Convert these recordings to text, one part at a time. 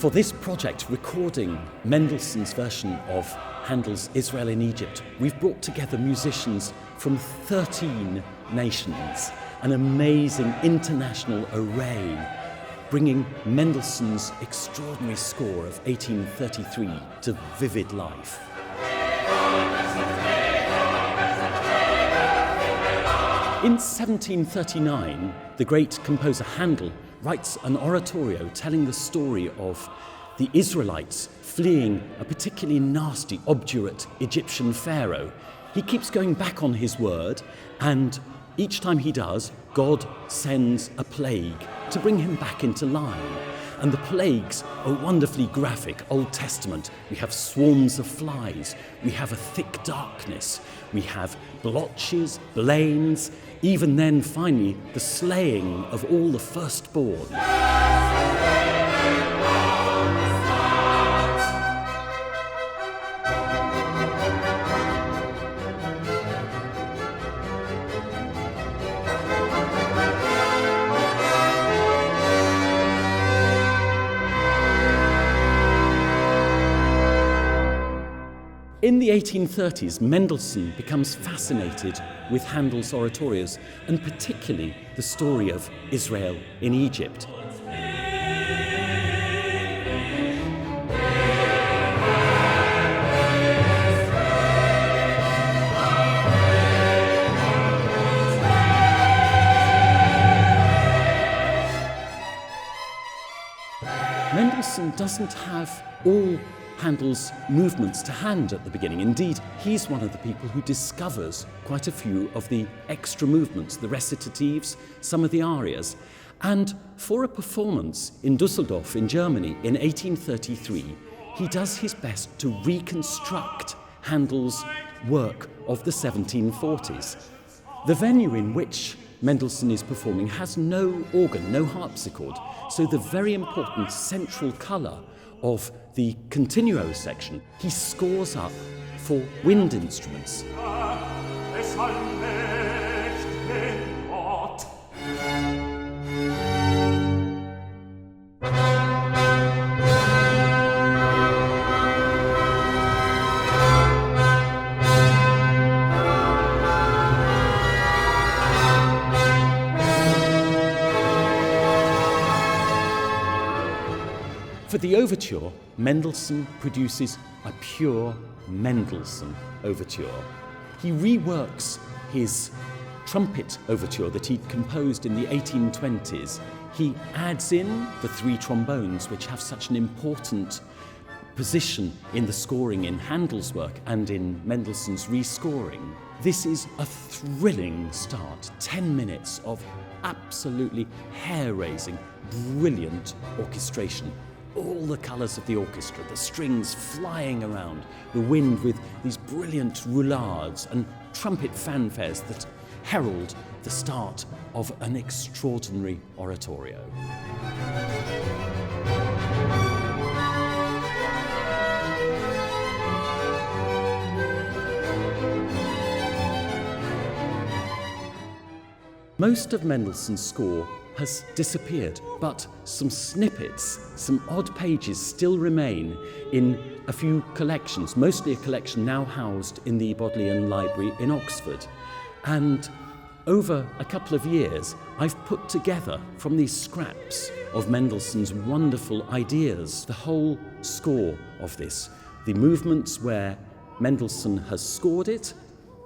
For this project, recording Mendelssohn's version of Handel's Israel in Egypt, we've brought together musicians from 13 nations, an amazing international array, bringing Mendelssohn's extraordinary score of 1833 to vivid life. In 1739, the great composer Handel writes an oratorio telling the story of the Israelites fleeing a particularly nasty, obdurate Egyptian pharaoh. He keeps going back on his word, and each time he does, God sends a plague to bring him back into line. And the plagues are wonderfully graphic. Old Testament, we have swarms of flies, we have a thick darkness, we have blotches, blains, even then, finally, the slaying of all the firstborn. In the 1830s, Mendelssohn becomes fascinated with Handel's oratorios, and particularly the story of Israel in Egypt. Mendelssohn doesn't have all Handel's movements to hand at the beginning. Indeed, he's one of the people who discovers quite a few of the extra movements, the recitatives, some of the arias. And for a performance in Düsseldorf in Germany in 1833, he does his best to reconstruct Handel's work of the 1740s. The venue in which Mendelssohn is performing has no organ, no harpsichord, so the very important central colour of the continuo section he scores up for wind instruments. For the overture, Mendelssohn produces a pure Mendelssohn overture. He reworks his trumpet overture that he'd composed in the 1820s. He adds in the three trombones, which have such an important position in the scoring in Handel's work and in Mendelssohn's rescoring. This is a thrilling start, 10 minutes of absolutely hair-raising, brilliant orchestration. All the colours of the orchestra, the strings flying around, the wind with these brilliant roulades and trumpet fanfares that herald the start of an extraordinary oratorio. Most of Mendelssohn's score has disappeared, but some snippets, some odd pages still remain in a few collections, mostly a collection now housed in the Bodleian Library in Oxford. And over a couple of years, I've put together from these scraps of Mendelssohn's wonderful ideas the whole score of this, the movements where Mendelssohn has scored it.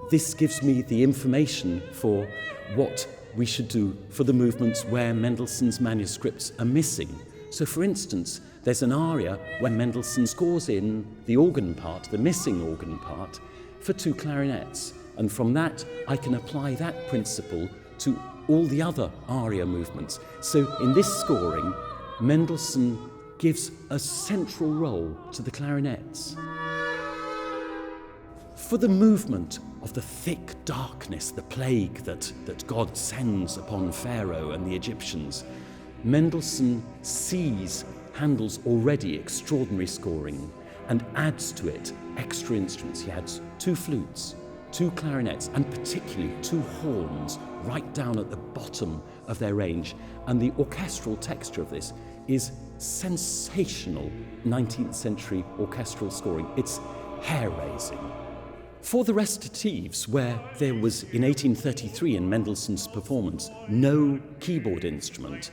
This gives me the information for what we should do for the movements where Mendelssohn's manuscripts are missing. So for instance, there's an aria where Mendelssohn scores in the organ part, the missing organ part, for two clarinets. And from that, I can apply that principle to all the other aria movements. So in this scoring, Mendelssohn gives a central role to the clarinets. For the movement of the thick darkness, the plague that God sends upon Pharaoh and the Egyptians, Mendelssohn sees Handel's already extraordinary scoring and adds to it extra instruments. He adds two flutes, two clarinets, and particularly two horns right down at the bottom of their range, and the orchestral texture of this is sensational 19th century orchestral scoring. It's hair-raising. For the recitatives, where there was in 1833 in Mendelssohn's performance no keyboard instrument,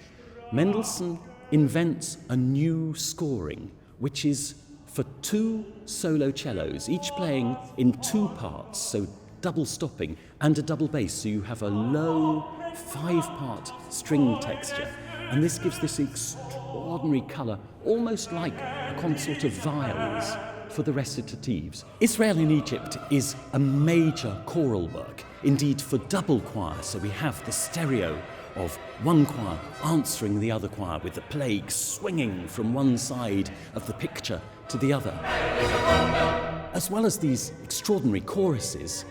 Mendelssohn invents a new scoring, which is for 2 solo cellos, each playing in 2 parts, so double stopping, and a double bass, so you have a low 5-part string texture. And this gives this extraordinary colour, almost like a consort of viols for the recitatives. Israel in Egypt is a major choral work, indeed for double choir, so we have the stereo of one choir answering the other choir, with the plague swinging from one side of the picture to the other. As well as these extraordinary choruses,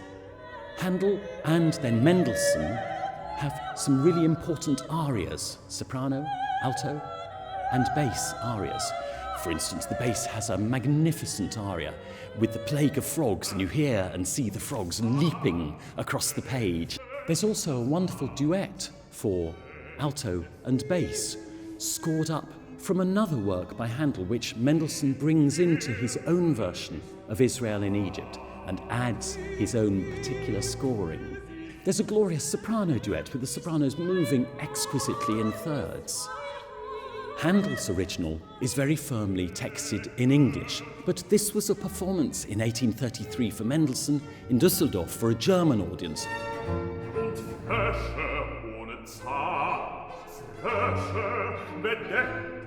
Handel and then Mendelssohn have some really important arias, soprano, alto, and bass arias. For instance, the bass has a magnificent aria with the plague of frogs, and you hear and see the frogs leaping across the page. There's also a wonderful duet for alto and bass, scored up from another work by Handel, which Mendelssohn brings into his own version of Israel in Egypt and adds his own particular scoring. There's a glorious soprano duet with the sopranos moving exquisitely in thirds. Handel's original is very firmly texted in English, but this was a performance in 1833 for Mendelssohn in Düsseldorf for a German audience.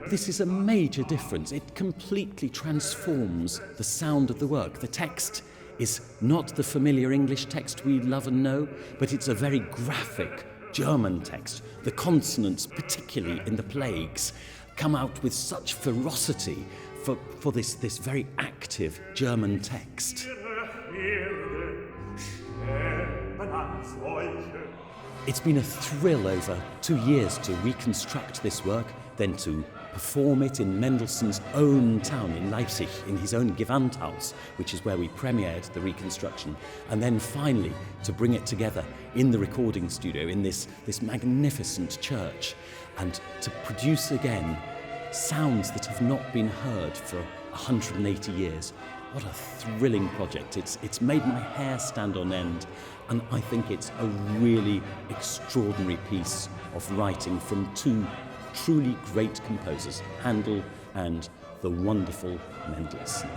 This is a major difference. It completely transforms the sound of the work. The text is not the familiar English text we love and know, but it's a very graphic German text. The consonants, particularly in the plagues, come out with such ferocity for this very active German text. It's been a thrill over 2 years to reconstruct this work, then to perform it in Mendelssohn's own town, in Leipzig, in his own Gewandhaus, which is where we premiered the reconstruction, and then finally to bring it together in the recording studio in this magnificent church, and to produce again sounds that have not been heard for 180 years. What a thrilling project. It's made my hair stand on end, and I think it's a really extraordinary piece of writing from 2 truly great composers, Handel and the wonderful Mendelssohn.